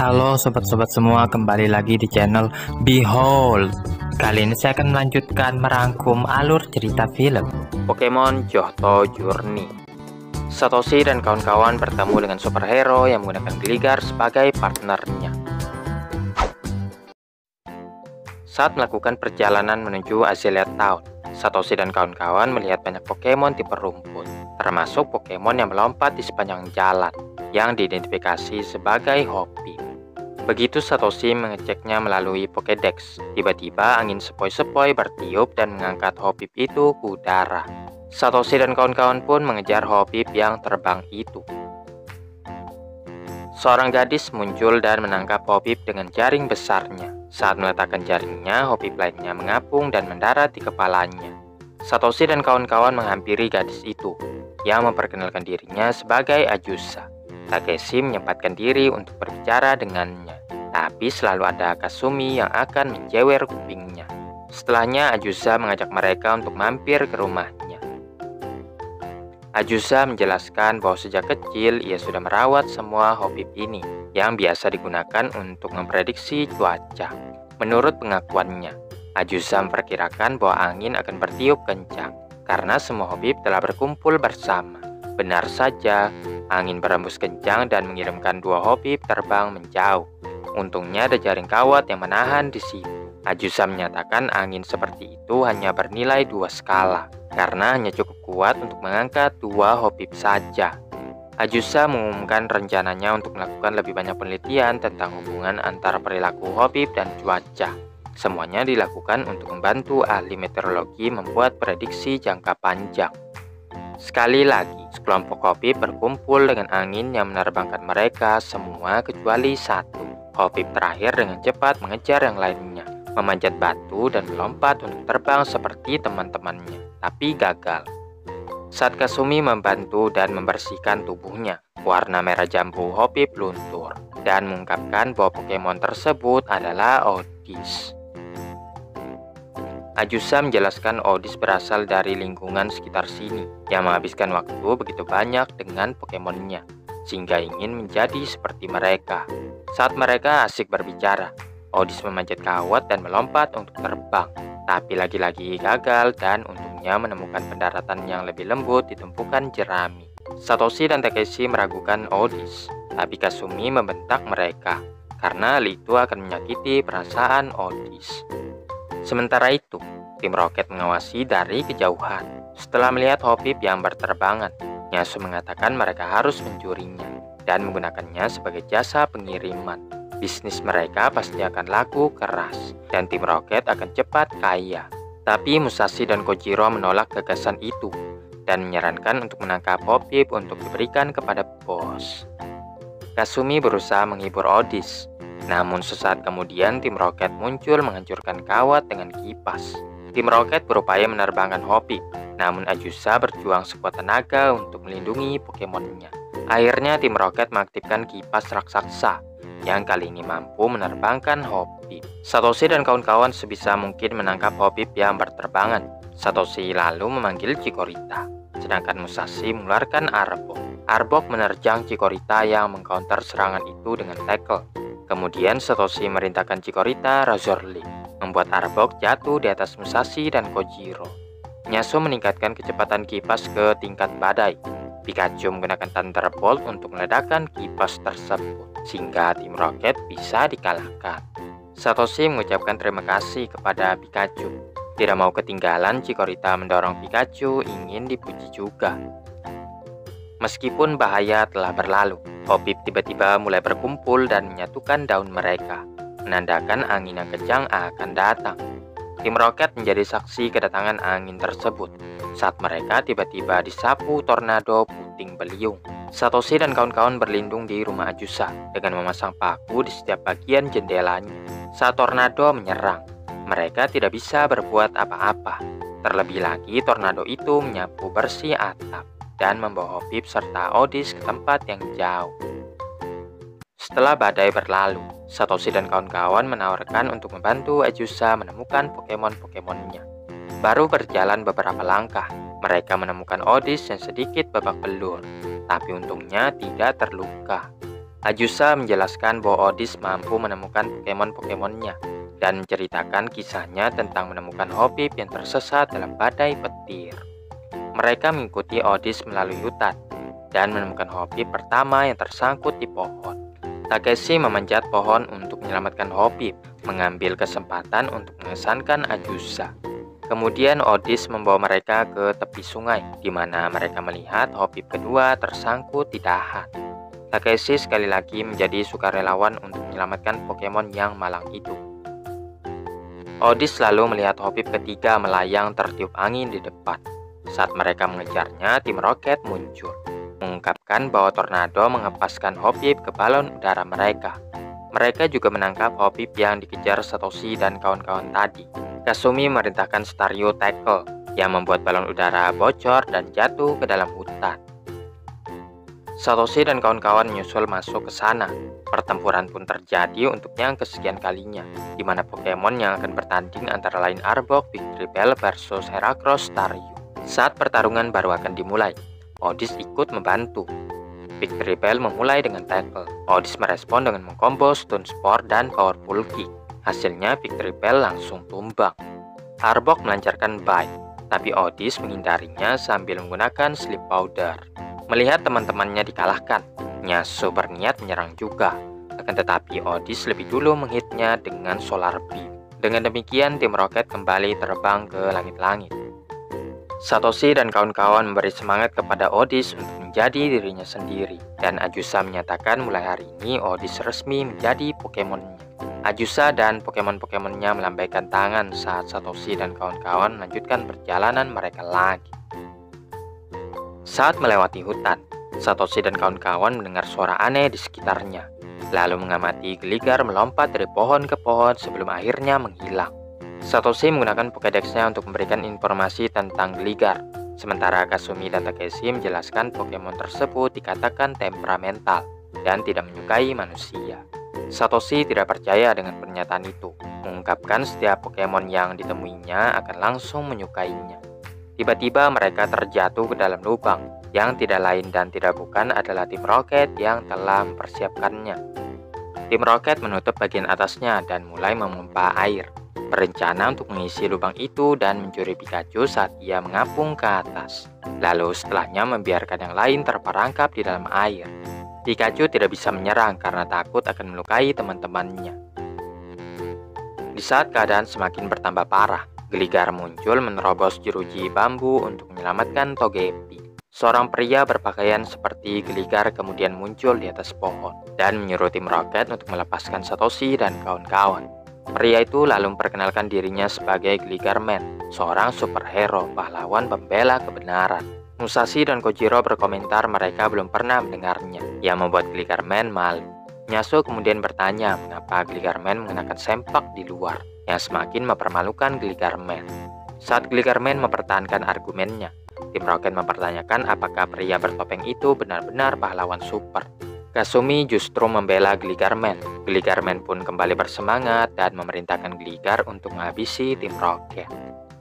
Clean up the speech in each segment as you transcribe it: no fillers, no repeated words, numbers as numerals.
Halo sobat-sobat semua, kembali lagi di channel Behold. Kali ini saya akan melanjutkan merangkum alur cerita film Pokemon Johto Journey. Satoshi dan kawan-kawan bertemu dengan superhero yang menggunakan Gligar sebagai partnernya. Saat melakukan perjalanan menuju Azalea Town, Satoshi dan kawan-kawan melihat banyak Pokemon tipe rumput, termasuk Pokemon yang melompat di sepanjang jalan, yang diidentifikasi sebagai Hoppip. Begitu Satoshi mengeceknya melalui Pokédex, tiba-tiba angin sepoi-sepoi bertiup dan mengangkat Hoppip itu ke udara. Satoshi dan kawan-kawan pun mengejar Hoppip yang terbang itu. Seorang gadis muncul dan menangkap Hoppip dengan jaring besarnya. Saat meletakkan jaringnya, Hoppip lainnya mengapung dan mendarat di kepalanya. Satoshi dan kawan-kawan menghampiri gadis itu, yang memperkenalkan dirinya sebagai Ajusa. Takeshi menyempatkan diri untuk berbicara dengannya, tapi selalu ada Kasumi yang akan menjewer kupingnya. Setelahnya, Ajusa mengajak mereka untuk mampir ke rumahnya. Ajusa menjelaskan bahwa sejak kecil ia sudah merawat semua Hoppip ini, yang biasa digunakan untuk memprediksi cuaca. Menurut pengakuannya, Ajusa memperkirakan bahwa angin akan bertiup kencang, karena semua Hoppip telah berkumpul bersama. Benar saja, angin berembus kencang dan mengirimkan dua Hoppip terbang menjauh. Untungnya ada jaring kawat yang menahan di situ. Ajusa menyatakan angin seperti itu hanya bernilai 2 skala, karena hanya cukup kuat untuk mengangkat 2 Hoppip saja. Ajusa mengumumkan rencananya untuk melakukan lebih banyak penelitian tentang hubungan antara perilaku Hoppip dan cuaca. Semuanya dilakukan untuk membantu ahli meteorologi membuat prediksi jangka panjang. Sekali lagi, sekelompok Hoppip berkumpul dengan angin yang menerbangkan mereka semua kecuali satu. Hoppip terakhir dengan cepat mengejar yang lainnya, memanjat batu dan melompat untuk terbang seperti teman-temannya, tapi gagal. Saat Kasumi membantu dan membersihkan tubuhnya, warna merah jambu Hoppip luntur dan mengungkapkan bahwa Pokemon tersebut adalah Oddish. Ajusa menjelaskan Oddish berasal dari lingkungan sekitar sini, yang menghabiskan waktu begitu banyak dengan Pokemonnya, sehingga ingin menjadi seperti mereka. Saat mereka asik berbicara, Oddish memanjat kawat dan melompat untuk terbang, tapi lagi-lagi gagal dan untungnya menemukan pendaratan yang lebih lembut di tumpukan jerami. Satoshi dan Takeshi meragukan Oddish, tapi Kasumi membentak mereka, karena hal itu akan menyakiti perasaan Oddish. Sementara itu, tim Rocket mengawasi dari kejauhan. Setelah melihat Hoppip yang berterbangan, Nyasu mengatakan mereka harus mencurinya dan menggunakannya sebagai jasa pengiriman. Bisnis mereka pasti akan laku keras, dan tim Rocket akan cepat kaya. Tapi Musashi dan Kojiro menolak gagasan itu, dan menyarankan untuk menangkap Hoppip untuk diberikan kepada bos. Kasumi berusaha menghibur Oddish. Namun sesaat kemudian tim Rocket muncul menghancurkan kawat dengan kipas. Tim Rocket berupaya menerbangkan Hoppip, namun Ajusa berjuang sekuat tenaga untuk melindungi Pokemonnya. Akhirnya tim Rocket mengaktifkan kipas raksasa, yang kali ini mampu menerbangkan Hoppip. Satoshi dan kawan-kawan sebisa mungkin menangkap Hoppip yang berterbangan. Satoshi lalu memanggil Chikorita, sedangkan Musashi mengeluarkan Arbok. Arbok menerjang Chikorita yang mengcounter serangan itu dengan tackle. Kemudian Satoshi merintahkan Chikorita Razor Leaf, membuat Arbok jatuh di atas Musashi dan Kojiro. Nyasu meningkatkan kecepatan kipas ke tingkat badai. Pikachu menggunakan Thunderbolt untuk meledakkan kipas tersebut, sehingga tim Rocket bisa dikalahkan. Satoshi mengucapkan terima kasih kepada Pikachu. Tidak mau ketinggalan, Chikorita mendorong Pikachu ingin dipuji juga. Meskipun bahaya telah berlalu, Hoppip tiba-tiba mulai berkumpul dan menyatukan daun mereka, menandakan angin yang kencang akan datang. Tim Rocket menjadi saksi kedatangan angin tersebut, saat mereka tiba-tiba disapu tornado puting beliung. Satoshi dan kawan-kawan berlindung di rumah Ajusa dengan memasang paku di setiap bagian jendelanya. Saat tornado menyerang, mereka tidak bisa berbuat apa-apa. Terlebih lagi, tornado itu menyapu bersih atap dan membawa Hoppip serta Oddish ke tempat yang jauh. Setelah badai berlalu, Satoshi dan kawan-kawan menawarkan untuk membantu Ajusa menemukan Pokemon-Pokemonnya. Baru berjalan beberapa langkah, mereka menemukan Oddish yang sedikit babak belur, tapi untungnya tidak terluka. Ajusa menjelaskan bahwa Odis mampu menemukan Pokemon-Pokemonnya dan menceritakan kisahnya tentang menemukan Hoppip yang tersesat dalam badai petir. Mereka mengikuti Odis melalui hutan dan menemukan Hoppip pertama yang tersangkut di pohon. Takeshi memanjat pohon untuk menyelamatkan Hoppip, mengambil kesempatan untuk mengesankan Ajusa. Kemudian Odis membawa mereka ke tepi sungai, di mana mereka melihat Hoppip kedua tersangkut di dahan. Takeshi sekali lagi menjadi sukarelawan untuk menyelamatkan Pokemon yang malang itu. Odis lalu melihat Hoppip ketiga melayang tertiup angin di depan. Saat mereka mengejarnya, tim Rocket muncul, mengungkapkan bahwa tornado mengepaskan Hoppip ke balon udara mereka. Mereka juga menangkap Hoppip yang dikejar Satoshi dan kawan-kawan tadi. Kasumi merintahkan Staryu Tackle yang membuat balon udara bocor dan jatuh ke dalam hutan. Satoshi dan kawan-kawan menyusul masuk ke sana. Pertempuran pun terjadi untuk yang kesekian kalinya, di mana Pokemon yang akan bertanding antara lain Arbok, Victreebel versus Heracross Staryu. Saat pertarungan baru akan dimulai, Odis ikut membantu. Victreebel memulai dengan tackle. Odis merespon dengan mengkombo Stone Spore dan Powerful Kick. Hasilnya Victreebel langsung tumbang. Arbok melancarkan bite, tapi Odis menghindarinya sambil menggunakan Sleep Powder. Melihat teman-temannya dikalahkan, Nyasu berniat menyerang juga. Akan tetapi Odis lebih dulu menghitnya dengan Solar Beam. Dengan demikian tim Rocket kembali terbang ke langit-langit. Satoshi dan kawan-kawan memberi semangat kepada Odis untuk menjadi dirinya sendiri. Dan Ajusa menyatakan mulai hari ini Odis resmi menjadi Pokemonnya. Ajusa dan Pokemon-Pokemonnya melambaikan tangan saat Satoshi dan kawan-kawan melanjutkan perjalanan mereka lagi. Saat melewati hutan, Satoshi dan kawan-kawan mendengar suara aneh di sekitarnya, lalu mengamati Gligar melompat dari pohon ke pohon sebelum akhirnya menghilang. Satoshi menggunakan Pokédex-nya untuk memberikan informasi tentang Gligar, sementara Kasumi dan Takeshi menjelaskan Pokemon tersebut dikatakan temperamental dan tidak menyukai manusia. Satoshi tidak percaya dengan pernyataan itu, mengungkapkan setiap Pokemon yang ditemuinya akan langsung menyukainya. Tiba-tiba mereka terjatuh ke dalam lubang, yang tidak lain dan tidak bukan adalah tim Rocket yang telah mempersiapkannya. Tim Rocket menutup bagian atasnya dan mulai memompa air, berencana untuk mengisi lubang itu dan mencuri Pikachu saat ia mengapung ke atas. Lalu setelahnya membiarkan yang lain terperangkap di dalam air. Pikachu tidak bisa menyerang karena takut akan melukai teman-temannya. Di saat keadaan semakin bertambah parah, Gligar muncul menerobos jeruji bambu untuk menyelamatkan Togepi. Seorang pria berpakaian seperti Gligar kemudian muncul di atas pohon dan menyuruh tim Rocket untuk melepaskan Satoshi dan kawan-kawan. Pria itu lalu memperkenalkan dirinya sebagai Gligar Man, seorang superhero pahlawan pembela kebenaran. Musashi dan Kojiro berkomentar mereka belum pernah mendengarnya, yang membuat Gligar Man malu. Nyasu kemudian bertanya mengapa Gligar Man mengenakan sempak di luar, yang semakin mempermalukan Gligar Man. Saat Gligar Man mempertahankan argumennya, tim Rocket mempertanyakan apakah pria bertopeng itu benar-benar pahlawan super. Kasumi justru membela Gligar Man. Gligar Man pun kembali bersemangat dan memerintahkan Gligar untuk menghabisi tim Rocket.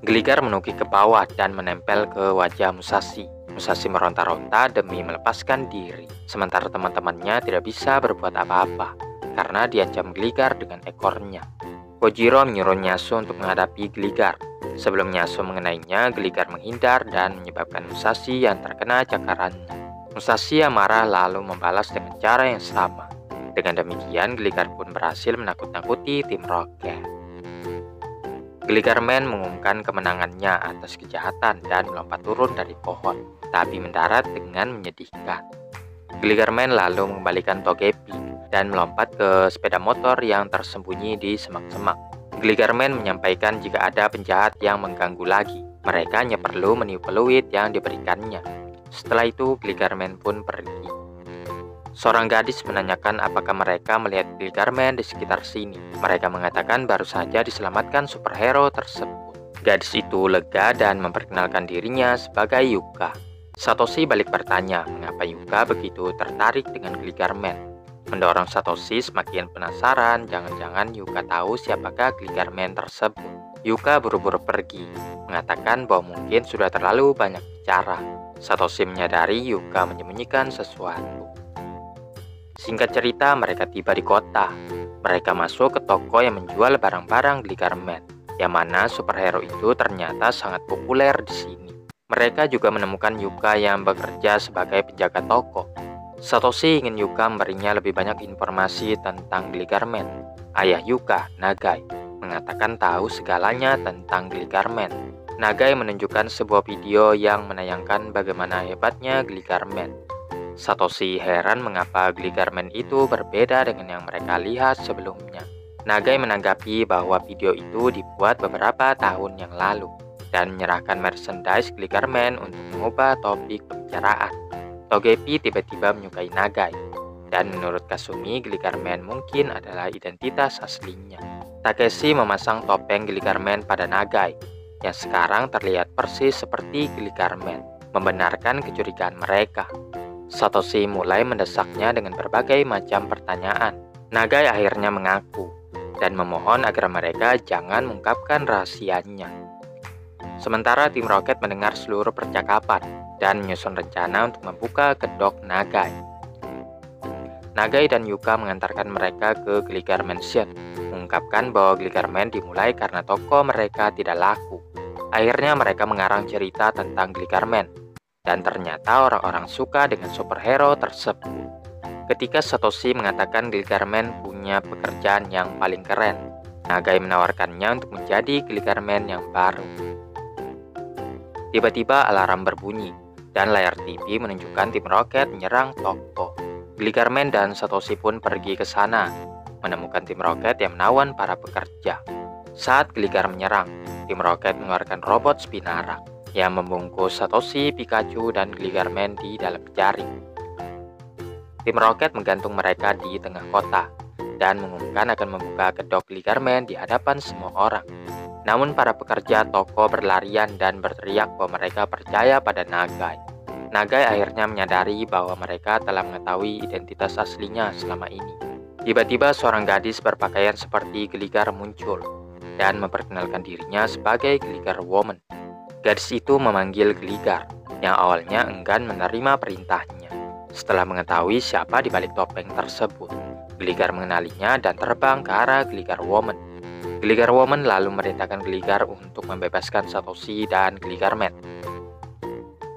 Gligar menukik ke bawah dan menempel ke wajah Musashi. Musashi meronta-ronta demi melepaskan diri, sementara teman-temannya tidak bisa berbuat apa-apa karena diancam Gligar dengan ekornya. Kojiro menyuruh Nyasu untuk menghadapi Gligar. Sebelum Nyasu mengenainya, Gligar menghindar dan menyebabkan Musashi yang terkena cakarannya. Musashi yang marah lalu membalas dengan cara yang sama. Dengan demikian, Gligar pun berhasil menakut-nakuti tim Rocket. Gligar Man mengumumkan kemenangannya atas kejahatan dan melompat turun dari pohon, tapi mendarat dengan menyedihkan. Gligar Man lalu mengembalikan Togepi dan melompat ke sepeda motor yang tersembunyi di semak-semak. Gligar Man menyampaikan jika ada penjahat yang mengganggu lagi, mereka hanya perlu meniup peluit yang diberikannya. Setelah itu, Gligar Man pun pergi. Seorang gadis menanyakan apakah mereka melihat Gligar Man di sekitar sini. Mereka mengatakan baru saja diselamatkan superhero tersebut. Gadis itu lega dan memperkenalkan dirinya sebagai Yuka. Satoshi balik bertanya mengapa Yuka begitu tertarik dengan Gligar Man. Mendorong Satoshi semakin penasaran, jangan-jangan Yuka tahu siapakah Gligar Man tersebut. Yuka buru-buru pergi, mengatakan bahwa mungkin sudah terlalu banyak bicara. Satoshi menyadari Yuka menyembunyikan sesuatu. Singkat cerita, mereka tiba di kota. Mereka masuk ke toko yang menjual barang-barang Gligar Man, yang mana superhero itu ternyata sangat populer di sini. Mereka juga menemukan Yuka yang bekerja sebagai penjaga toko. Satoshi ingin Yuka memberinya lebih banyak informasi tentang Gligar Man. Ayah Yuka, Nagai, mengatakan tahu segalanya tentang Gligar Man. Nagai menunjukkan sebuah video yang menayangkan bagaimana hebatnya Gligar Man. Satoshi heran mengapa Gligar Man itu berbeda dengan yang mereka lihat sebelumnya. Nagai menanggapi bahwa video itu dibuat beberapa tahun yang lalu dan menyerahkan merchandise Gligar Man untuk mengubah topik pembicaraan. Togepi tiba-tiba menyukai Nagai, dan menurut Kasumi, Gligar Man mungkin adalah identitas aslinya. Takeshi memasang topeng Gligar Man pada Nagai, yang sekarang terlihat persis seperti Gligar Man, membenarkan kecurigaan mereka. Satoshi mulai mendesaknya dengan berbagai macam pertanyaan. Nagai akhirnya mengaku dan memohon agar mereka jangan mengungkapkan rahasianya. Sementara tim Rocket mendengar seluruh percakapan dan menyusun rencana untuk membuka kedok Nagai. Nagai dan Yuka mengantarkan mereka ke Gligar Mansion, mengungkapkan bahwa Gligar Man dimulai karena toko mereka tidak laku. Akhirnya mereka mengarang cerita tentang Gligar Man, dan ternyata orang-orang suka dengan superhero tersebut. Ketika Satoshi mengatakan Gligar Man punya pekerjaan yang paling keren, Nagai menawarkannya untuk menjadi Gligar Man yang baru. Tiba-tiba alarm berbunyi, dan layar TV menunjukkan tim Rocket menyerang toko. Gligar Man dan Satoshi pun pergi ke sana, menemukan tim Rocket yang menawan para pekerja. Saat Gligar menyerang, tim Rocket mengeluarkan robot Spinara yang membungkus Satoshi, Pikachu, dan Gligar Man di dalam jaring. Tim Rocket menggantung mereka di tengah kota dan mengumumkan akan membuka kedok Gligar Man di hadapan semua orang. Namun para pekerja toko berlarian dan berteriak bahwa mereka percaya pada Nagai. Nagai akhirnya menyadari bahwa mereka telah mengetahui identitas aslinya selama ini. Tiba-tiba seorang gadis berpakaian seperti Gligar muncul dan memperkenalkan dirinya sebagai Gligar Woman. Gadis itu memanggil Gligar, yang awalnya enggan menerima perintahnya. Setelah mengetahui siapa di balik topeng tersebut, Gligar mengenalinya dan terbang ke arah Gligar Woman. Gligar Woman lalu memerintahkan Gligar untuk membebaskan Satoshi dan Gligar Man.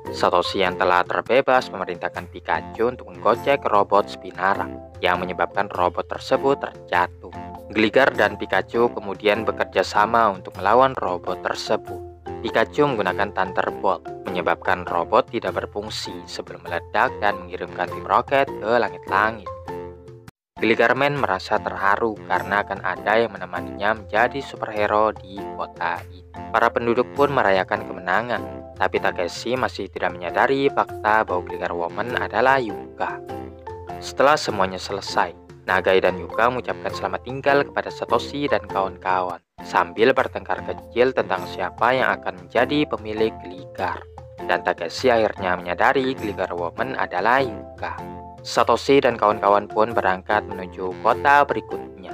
Satoshi yang telah terbebas memerintahkan Pikachu untuk menggocek robot Spinara, yang menyebabkan robot tersebut terjatuh. Gligar dan Pikachu kemudian bekerja sama untuk melawan robot tersebut. Pikachu menggunakan Thunderbolt, menyebabkan robot tidak berfungsi sebelum meledak dan mengirimkan tim Rocket ke langit-langit. Gligar Man merasa terharu karena akan ada yang menemaninya menjadi superhero di kota ini. Para penduduk pun merayakan kemenangan, tapi Takeshi masih tidak menyadari fakta bahwa Gligar Woman adalah Yuka. Setelah semuanya selesai, Nagai dan Yuka mengucapkan selamat tinggal kepada Satoshi dan kawan-kawan, sambil bertengkar kecil tentang siapa yang akan menjadi pemilik Gligar. Dan Takeshi akhirnya menyadari Gligar Woman adalah Yuka. Satoshi dan kawan-kawan pun berangkat menuju kota berikutnya.